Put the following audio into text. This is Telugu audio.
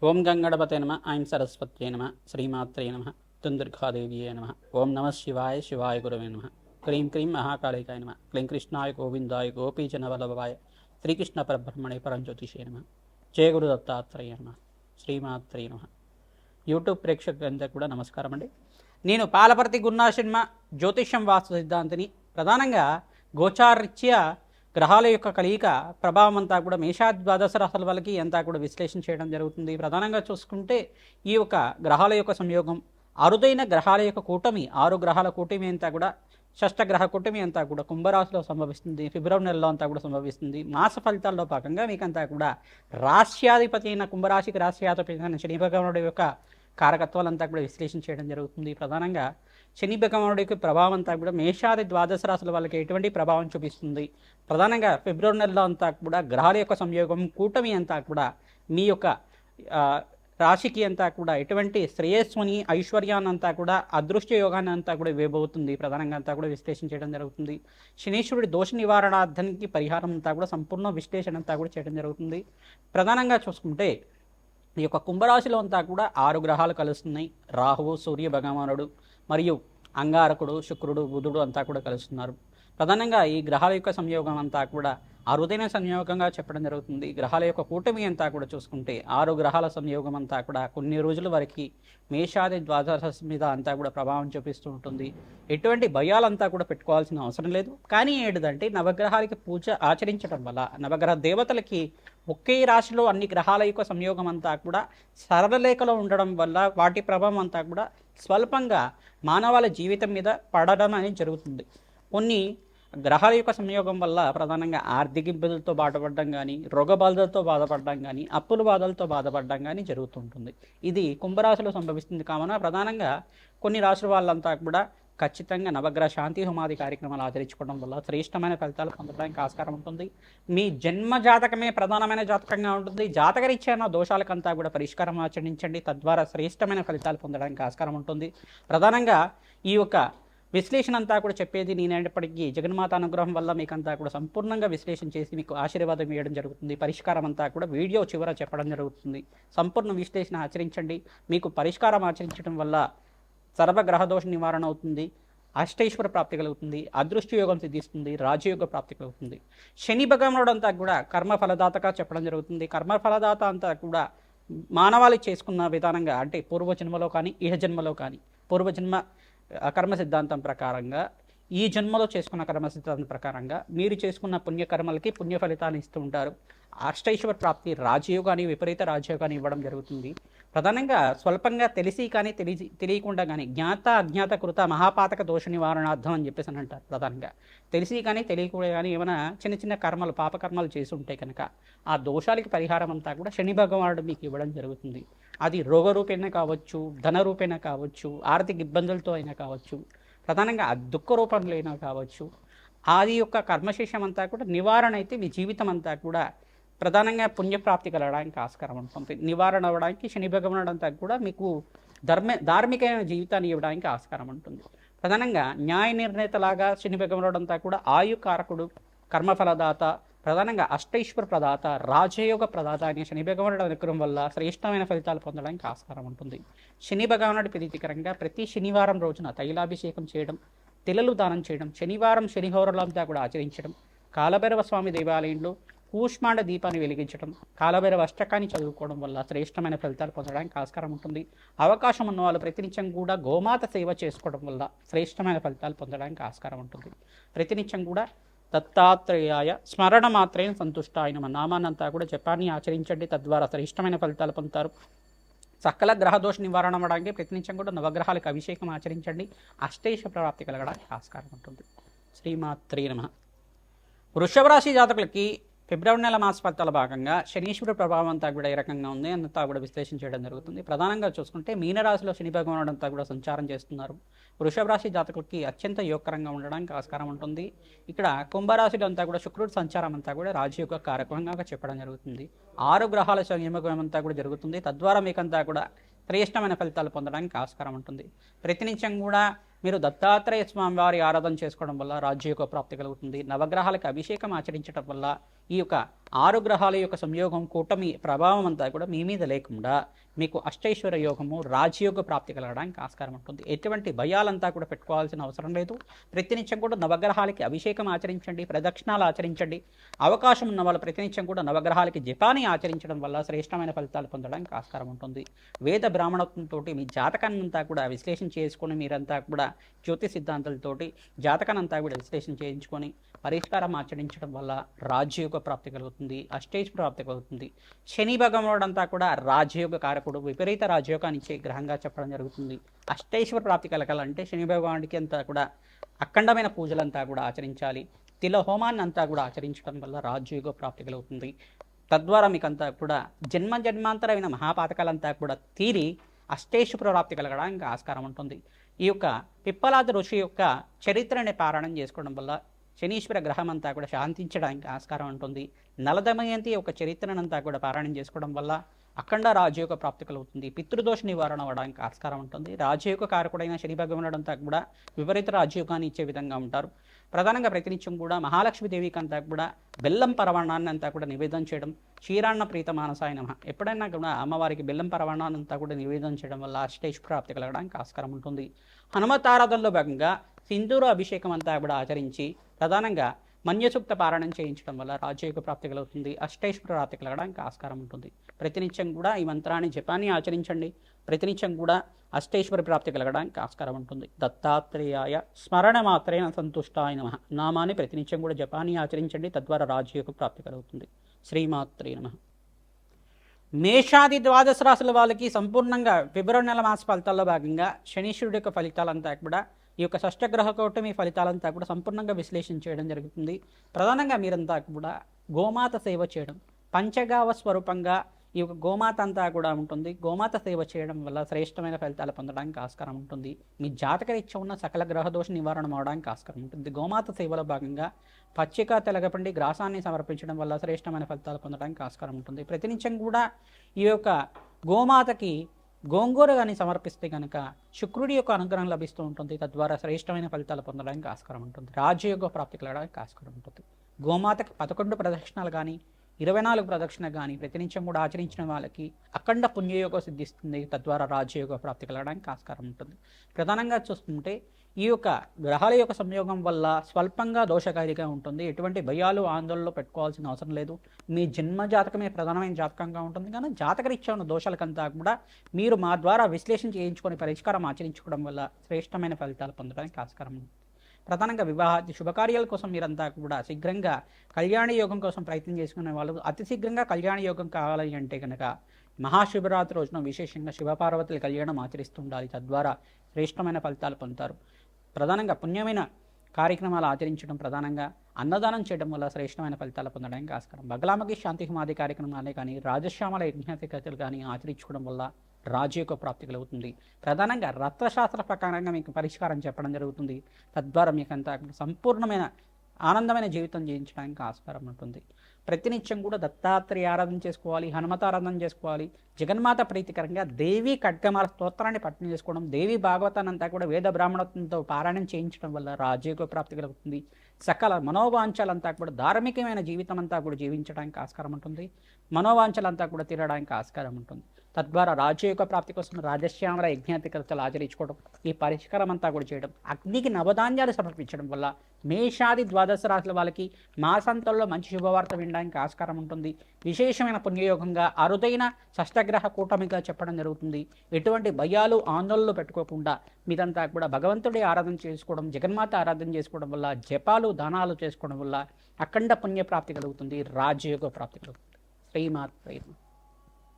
ఓం గంగణపతే నమ ఐం సరస్వత్యై నమ శ్రీమాత్రే నమ తుందుర్గాదేవ్యే నమ ఓం నమ శివాయ శివాయ గురవే నమ క్రీం క్రీం మహాకాళికాయ నమ క్లీం కృష్ణాయ గోవిందాయ గోపీజనవల్లభాయ శ్రీకృష్ణ పరబ్రహ్మణే పరంజ్యోతిషే నమ జయ గురు దత్తాత్రేయ నమ శ్రీమాత్రే నమ. యూట్యూబ్ ప్రేక్షకులందరికీ కూడా నమస్కారం అండి. నేను పాలపర్తి గున్నాశర్మ జ్యోతిష్యం వాస్తు సిద్ధాంతిని. ప్రధానంగా గోచారరీత్యా గ్రహాల యొక్క కలయిక ప్రభావం అంతా కూడా మేషాద్వాదశ రాశుల వాళ్ళకి అంతా కూడా విశ్లేషణ చేయడం జరుగుతుంది. ప్రధానంగా చూసుకుంటే ఈ యొక్క గ్రహాల యొక్క సంయోగం, అరుదైన గ్రహాల యొక్క కూటమి, 6 గ్రహాల కూటమి అంతా కూడా, షష్టగ్రహ కూటమి అంతా కూడా కుంభరాశిలో సంభవిస్తుంది. ఫిబ్రవరి నెలలో అంతా కూడా సంభవిస్తుంది. మాస ఫలితాల్లో భాగంగా మీకంతా కూడా రాశ్యాధిపతి అయిన కుంభరాశికి రాశ్యాధిపతి అయిన శని భగవానుడి యొక్క కారకత్వాలంతా కూడా విశ్లేషణ చేయడం జరుగుతుంది. ప్రధానంగా శని భగవానుడికి ప్రభావం అంతా కూడా మేషాది ద్వాదశ రాశుల వాళ్ళకి ఎటువంటి ప్రభావం చూపిస్తుంది. ప్రధానంగా ఫిబ్రవరి నెలలో అంతా కూడా గ్రహాల యొక్క సంయోగం, కూటమి అంతా కూడా మీ యొక్క రాశికి అంతా కూడా ఎటువంటి శ్రేయస్సుని, ఐశ్వర్యాన్ని అంతా కూడా, అదృష్ట యోగాన్ని అంతా కూడా ఇవ్వబోతుంది. ప్రధానంగా అంతా కూడా విశ్లేషణ చేయడం జరుగుతుంది. శనీశ్వరుడి దోష నివారణార్థానికి పరిహారం అంతా కూడా సంపూర్ణ విశ్లేషణ అంతా కూడా చేయడం జరుగుతుంది. ప్రధానంగా చూసుకుంటే ఈ యొక్క కుంభరాశిలో అంతా కూడా 6 గ్రహాలు కలుస్తున్నాయి. రాహువు, సూర్య భగవానుడు మరియు అంగారకుడు, శుక్రుడు, బుధుడు అంతా కూడా కలుస్తున్నారు. ప్రధానంగా ఈ గ్రహాల యొక్క సంయోగం అంతా కూడా అరుదైన సంయోగంగా చెప్పడం జరుగుతుంది. గ్రహాల యొక్క కూటమి అంతా కూడా చూసుకుంటే 6 గ్రహాల సంయోగం అంతా కూడా కొన్ని రోజుల వరకు మేషాది ద్వాదశ మీద అంతా కూడా ప్రభావం చూపిస్తూ ఉంటుంది. ఎటువంటి భయాలంతా కూడా పెట్టుకోవాల్సిన అవసరం లేదు. కానీ ఏంటిదంటే నవగ్రహాలకి పూజ ఆచరించడం వల్ల, నవగ్రహ దేవతలకి ఒకే రాశిలో అన్ని గ్రహాల యొక్క సంయోగం అంతా కూడా సరళరేఖలో ఉండడం వల్ల వాటి ప్రభావం అంతా కూడా స్వల్పంగా మానవాళి జీవితం మీద పడడం అనేది జరుగుతుంది. కొన్ని గ్రహాల యొక్క సంయోగం వల్ల ప్రధానంగా ఆర్థిక ఇబ్బందులతో బాధపడడం కానీ, రోగ బాధలతో బాధపడడం కానీ, అప్పుల బాధలతో బాధపడడం కానీ జరుగుతుంటుంది. ఇది కుంభరాశిలో సంభవిస్తుంది. కావున ప్రధానంగా కొన్ని రాశుల వాళ్ళంతా కూడా ఖచ్చితంగా నవగ్రహ శాంతి హోమాది కార్యక్రమాలు ఆచరించుకోవడం వల్ల శ్రేష్టమైన ఫలితాలు పొందడానికి ఆస్కారం ఉంటుంది. మీ జన్మ జాతకమే ప్రధానమైన జాతకంగా ఉంటుంది. జాతకరీత్యా దోషాలకంతా కూడా పరిష్కారం ఆచరించండి. తద్వారా శ్రేష్టమైన ఫలితాలు పొందడానికి ఆస్కారం ఉంటుంది. ప్రధానంగా ఈ యొక్క విశ్లేషణ అంతా కూడా చెప్పేది నేనేటప్పటికీ జగన్మాత అనుగ్రహం వల్ల మీకంతా కూడా సంపూర్ణంగా విశ్లేషణ చేసి మీకు ఆశీర్వాదం ఇవ్వడం జరుగుతుంది. పరిష్కారం అంతా కూడా వీడియో చివర చెప్పడం జరుగుతుంది. సంపూర్ణ విశ్లేషణ ఆచరించండి. మీకు పరిష్కారం ఆచరించడం వల్ల సర్వగ్రహదోష నివారణ అవుతుంది, అష్టైశ్వర ప్రాప్తి కలుగుతుంది, అదృష్ట యోగం సిద్ధిస్తుంది, రాజయోగ ప్రాప్తి కలుగుతుంది. శని భగవానుడు అంతా కూడా కర్మ ఫలదాతగా చెప్పడం జరుగుతుంది. కర్మ ఫలదాత అంతా కూడా మానవాళి చేసుకున్న విధానంగా, అంటే పూర్వజన్మలో కానీ ఇహ జన్మలో కానీ, పూర్వజన్మ కర్మ సిద్ధాంతం ప్రకారంగా, ఈ జన్మలో చేసుకున్న కర్మ సిద్ధాంతం ప్రకారంగా మీరు చేసుకున్న పుణ్యకర్మలకి పుణ్య ఫలితాన్ని ఇస్తూ ఉంటారు. అష్టైశ్వర ప్రాప్తి, రాజయోగాన్ని, విపరీత రాజయోగాన్ని ఇవ్వడం జరుగుతుంది. ప్రధానంగా స్వల్పంగా తెలిసి కానీ తెలియకుండా కానీ జ్ఞాత అజ్ఞాత కృత మహాపాతక దోష నివారణార్థం అని చెప్పేసి అని అంటారు. ప్రధానంగా తెలిసి కానీ తెలియకుండా కానీ ఏమైనా చిన్న చిన్న కర్మలు, పాపకర్మలు చేసి ఉంటే కనుక ఆ దోషాలకి పరిహారం అంతా కూడా శని భగవానుడు మీకు ఇవ్వడం జరుగుతుంది. అది రోగ రూపేణ కావచ్చు, ధన రూపేణ కావచ్చు, ఆర్థిక ఇబ్బందులతో అయినా కావచ్చు, ప్రధానంగా దుఃఖ రూపంలో అయినా కావచ్చు. అది యొక్క కర్మశేషం అంతా కూడా నివారణ అయితే మీ జీవితం అంతా కూడా ప్రధానంగా పుణ్యప్రాప్తి కలగడానికి ఆస్కారం ఉంటుంది. నివారణ అవ్వడానికి శని భగవానుడు అంతా కూడా మీకు ధార్మికమైన జీవితాన్ని ఇవ్వడానికి ఆస్కారం ఉంటుంది. ప్రధానంగా న్యాయ నిర్ణేతలాగా శని భగవానుడు అంతా కూడా ఆయుకారకుడు, కర్మఫలదాత, ప్రధానంగా అష్టైశ్వర ప్రదాత, రాజయోగ ప్రదాత అనే శని భగవానుడు అనుగ్రహం వల్ల శ్రేష్టమైన ఫలితాలు పొందడానికి ఆస్కారం ఉంటుంది. శని భగవానుడి ప్రీతికరంగా ప్రతి శనివారం రోజున తైలాభిషేకం చేయడం, తిలలు దానం చేయడం, శనివారం శనిహోరలంతా కూడా ఆచరించడం, కాలభైరవ స్వామి దేవాలయంలో కూష్మాండ దీపాన్ని వెలిగించడం, కాలభైరవ అష్టకాన్ని చదువుకోవడం వల్ల శ్రేష్టమైన ఫలితాలు పొందడానికి ఆస్కారం ఉంటుంది. అవకాశం ఉన్న వాళ్ళు ప్రతినిత్యం కూడా గోమాత సేవ చేసుకోవడం వల్ల శ్రేష్టమైన ఫలితాలు పొందడానికి ఆస్కారం ఉంటుంది. ప్రతినిత్యం కూడా దత్తాత్రేయాయ స్మరణ మాత్రేన సంతుష్ట ఆయన నామాన్నంతా కూడా జపాన్ని ఆచరించండి. తద్వారా శ్రేష్టమైన ఫలితాలు పొందుతారు. సకల గ్రహదోష నివారణ అవ్వడానికి ప్రతినిత్యం కూడా నవగ్రహాలకు అభిషేకం ఆచరించండి. అష్టైశ్వర ప్రాప్తి కలగడానికి ఆస్కారం ఉంటుంది. శ్రీమాత్రే నమః. వృషభ రాశి జాతకులకి ఫిబ్రవరి నెల మాస ఫలితాల భాగంగా శనీశ్వరుడు ప్రభావం అంతా కూడా ఏ రకంగా ఉంది అంతా కూడా విశ్లేషణ చేయడం జరుగుతుంది. ప్రధానంగా చూసుకుంటే మీనరాశిలో శని భగవానుడు అంతా కూడా సంచారం చేస్తున్నారు. వృషభ రాశి జాతకులకి అత్యంత యోగకరంగా ఉండడానికి ఆస్కారం ఉంటుంది. ఇక్కడ కుంభరాశిలో అంతా కూడా శుక్రుడు సంచారం అంతా కూడా రాజయోగ కారకంగా చెప్పడం జరుగుతుంది. 6 గ్రహాల సంయోగం అంతా కూడా జరుగుతుంది. తద్వారా మీకంతా కూడా శ్రేష్టమైన ఫలితాలు పొందడానికి ఆస్కారం ఉంటుంది. ప్రతినిత్యం కూడా మీరు దత్తాత్రేయ స్వామి వారి ఆరాధన చేసుకోవడం వల్ల రాజ్యయోగ ప్రాప్తి కలుగుతుంది. నవగ్రహాలకు అభిషేకం ఆచరించడం వల్ల ఈ యొక్క 6 గ్రహాల యొక్క సంయోగం కూటమి ప్రభావం అంతా కూడా మీ మీద లేకుండా మీకు అష్టైశ్వర్య యోగము రాజయోగ ప్రాప్తి కలగడానికి ఆస్కారం ఉంటుంది. ఎటువంటి భయాలంతా కూడా పెట్టుకోవాల్సిన అవసరం లేదు. ప్రతినిత్యం కూడా నవగ్రహాలకి అభిషేకం ఆచరించండి, ప్రదక్షిణాలు ఆచరించండి. అవకాశం ఉన్న వాళ్ళు ప్రతినిత్యం కూడా నవగ్రహాలకి జపాన్ని ఆచరించడం వల్ల శ్రేష్టమైన ఫలితాలు పొందడానికి ఆస్కారం ఉంటుంది. వేద బ్రాహ్మణత్వంతో మీ జాతకాన్ని అంతా కూడా విశ్లేషణ చేసుకొని మీరంతా కూడా జ్యోతిష సిద్ధాంతాలతోటి జాతకాన్ని అంతా కూడా విశ్లేషణ చేయించుకొని పరిష్కారం ఆచరించడం వల్ల రాజయోగ ప్రాప్తి కలుగుతుంది, అష్టైశ్వర్య ప్రాప్తి కలుగుతుంది. శని భగవానుడు అంతా కూడా రాజయోగ కారకుడు, విపరీత రాజయోగాన్ని ఇచ్చే గ్రహంగా చెప్పడం జరుగుతుంది. అష్టైశ్వర్య ప్రాప్తి కలగాలంటే శని భగవానుడికి అంతా కూడా అఖండమైన పూజలంతా కూడా ఆచరించాలి. తిల హోమాన్ని అంతా కూడా ఆచరించడం వల్ల రాజయోగ ప్రాప్తి కలుగుతుంది. తద్వారా మీకంతా కూడా జన్మాంతరమైన మహాపాతకాలంతా కూడా తీరి అష్టైశ్వర్య ప్రాప్తి కలగడానికి ఆస్కారం ఉంటుంది. ఈ యొక్క పిప్పలాద ఋషి యొక్క చరిత్రని పారాయణం చేసుకోవడం వల్ల శనీశ్వర గ్రహం అంతా కూడా శాంతించడానికి ఆస్కారం ఉంటుంది. నలదమయంతి యొక్క చరిత్రనంతా కూడా పారాయణం చేసుకోవడం వల్ల అఖండ రాజయోగ ప్రాప్తి కలుగుతుంది. పితృదోష నివారణ అవ్వడానికి ఆస్కారం ఉంటుంది. రాజయోగ కారకుడైన శని భగవానుడు అంతా కూడా విపరీత రాజయోగాన్ని ఇచ్చే విధంగా ఉంటారు. ప్రధానంగా ప్రతినిత్యం కూడా మహాలక్ష్మీదేవికి అంతా కూడా బెల్లం పరవాణాన్ని అంతా కూడా నివేదన చేయడం, క్షీరాన్న ప్రీత మానసాయ నమః ఎప్పుడైనా కూడా అమ్మవారికి బెల్లం పరవాణాన్ని అంతా కూడా నివేదన చేయడం వల్ల అష్టైశ్వర్య ప్రాప్తి కలగడానికి ఆస్కారం ఉంటుంది. హనుమతారాధనలో భాగంగా సింధూర అభిషేకం అంతా కూడా ఆచరించి ప్రధానంగా మన్యసూక్త పారాయణం చేయించడం వల్ల రాజయోగ ప్రాప్తి కలుగుతుంది, అష్టైశ్వర్య ప్రాప్తి కలగడానికి ఆస్కారం ఉంటుంది. ప్రతినిత్యం కూడా ఈ మంత్రాన్ని జపాన్ని ఆచరించండి. ప్రతినిత్యం కూడా అష్టైశ్వర్య ప్రాప్తి కలగడానికి ఆస్కారం ఉంటుంది. దత్తాత్రేయాయ స్మరణ మాత్రేణ సంతుష్టాయ నమః నామాన్ని ప్రతినిత్యం కూడా జపాన్ని ఆచరించండి. తద్వారా రాజయోగ ప్రాప్తి కలుగుతుంది. శ్రీమాత్రే నమః. మేషాది ద్వాదశ రాశుల వాళ్ళకి సంపూర్ణంగా ఫిబ్రవరి నెల మాస ఫలితాల్లో భాగంగా శనీశ్వరుడి యొక్క ఫలితాలంతా కూడా ఈ యొక్క షష్టగ్రహ కూటమి ఫలితాలంతా కూడా సంపూర్ణంగా విశ్లేషణ చేయడం జరుగుతుంది. ప్రధానంగా మీరంతా కూడా గోమాత సేవ చేయడం, పంచగావ స్వరూపంగా ఈ యొక్క గోమాత అంతా కూడా ఉంటుంది. గోమాత సేవ చేయడం వల్ల శ్రేష్టమైన ఫలితాలు పొందడానికి ఆస్కారం ఉంటుంది. మీ జాతకరీత్యా ఉన్న సకల గ్రహదోష నివారణ అవడానికి ఆస్కారం ఉంటుంది. గోమాత సేవలో భాగంగా పచ్చిక తెలగపండి గ్రాసాన్ని సమర్పించడం వల్ల శ్రేష్టమైన ఫలితాలు పొందడానికి ఆస్కారం ఉంటుంది. ప్రతినిత్యం కూడా ఈ యొక్క గోమాతకి గోంగూర కానీ సమర్పిస్తే కనుక శుక్రుడి యొక్క అనుగ్రహం లభిస్తూ ఉంటుంది. తద్వారా శ్రేష్టమైన ఫలితాలు పొందడానికి ఆస్కారం ఉంటుంది. రాజయోగ ప్రాప్తి కలగడానికి ఆస్కారం ఉంటుంది. గోమాతకి 11 ప్రదక్షిణాలు కానీ 24 ప్రదక్షిణ కానీ ప్రతినిత్యం కూడా ఆచరించిన వాళ్ళకి అఖండ పుణ్యయోగం సిద్ధిస్తుంది. తద్వారా రాజయోగ ప్రాప్తి కలగడానికి ఆస్కారం ఉంటుంది. ప్రధానంగా చూస్తుంటే ఈ యొక్క గ్రహాల యొక్క సంయోగం వల్ల స్వల్పంగా దోషకారిగా ఉంటుంది. ఎటువంటి భయాలు ఆందోళనలో పెట్టుకోవాల్సిన అవసరం లేదు. మీ జన్మ జాతకమే ప్రధానమైన జాతకంగా ఉంటుంది. కానీ జాతకరీత్యా ఉన్న దోషాలకంతా కూడా మీరు మా ద్వారా విశ్లేషణ చేయించుకొని పరిష్కారం ఆచరించుకోవడం వల్ల శ్రేష్టమైన ఫలితాలు పొందడానికి ఆస్కారం ఉంది. ప్రధానంగా వివాహ శుభకార్యాల కోసం మీరంతా కూడా శీఘ్రంగా కళ్యాణ యోగం కోసం ప్రయత్నం చేసుకునే వాళ్ళు అతి శీఘ్రంగా కళ్యాణ యోగం కావాలి అంటే కనుక మహాశివరాత్రి రోజున విశేషంగా శివపార్వతుల కళ్యాణం ఆచరిస్తుండాలి. తద్వారా శ్రేష్టమైన ఫలితాలు పొందుతారు. ప్రధానంగా పుణ్యమైన కార్యక్రమాలు ఆచరించడం, ప్రధానంగా అన్నదానం చేయడం వల్ల శ్రేష్టమైన ఫలితాలు పొందడానికి ఆస్కారం. బగలామకి శాంతి హుమాది కార్యక్రమాలే కానీ రాజశ్యామల యజ్ఞాతికతలు కానీ ఆచరించుకోవడం వల్ల రాజయోగ ప్రాప్తి కలుగుతుంది. ప్రధానంగా రత్నశాస్త్ర ప్రకారంగా మీకు పరిష్కారం చెప్పడం జరుగుతుంది. తద్వారా మీకు అంతా సంపూర్ణమైన ఆనందమైన జీవితం జీవించడానికి ఆస్కారం ఉంటుంది. ప్రతినిత్యం కూడా దత్తాత్రేయ ఆరాధన చేసుకోవాలి, హనుమత ఆరాధన చేసుకోవాలి. జగన్మాత ప్రీతికరంగా దేవి ఖడ్గమాల స్తోత్రాన్ని పఠనం చేసుకోవడం, దేవి భాగవతాన్ని అంతా కూడా వేద బ్రాహ్మణత్వంతో పారాయణం చేయించడం వల్ల రాజయోగ ప్రాప్తి కలుగుతుంది. సకల మనోవాంఛలంతా కూడా ధార్మికమైన జీవితం అంతా కూడా జీవించడానికి ఆస్కారం ఉంటుంది. మనోవాంఛలంతా కూడా తీరడానికి ఆస్కారం ఉంటుంది. తద్వారా రాజయోగ ప్రాప్తి కోసం రాజశ్యామల యజ్ఞాతికతలు ఆచరించుకోవడం, ఈ పరిష్కారం అంతా కూడా చేయడం, అగ్నికి నవధాన్యాలు సమర్పించడం వల్ల మేషాది ద్వాదశ రాశుల వాళ్ళకి మాసాంతంలో మంచి శుభవార్త వినడానికి ఆస్కారం ఉంటుంది. విశేషమైన పుణ్యయోగంగా అరుదైన షష్టగ్రహ కూటమిగా చెప్పడం జరుగుతుంది. ఎటువంటి భయాలు ఆందోళనలు పెట్టుకోకుండా మీదంతా కూడా భగవంతుడి ఆరాధన చేసుకోవడం, జగన్మాత ఆరాధన చేసుకోవడం వల్ల, జపాలు దానాలు చేసుకోవడం వల్ల అఖండ పుణ్య ప్రాప్తి కలుగుతుంది, రాజయోగ ప్రాప్తి కలుగుతుంది. శ్రీమాత్రే నమః.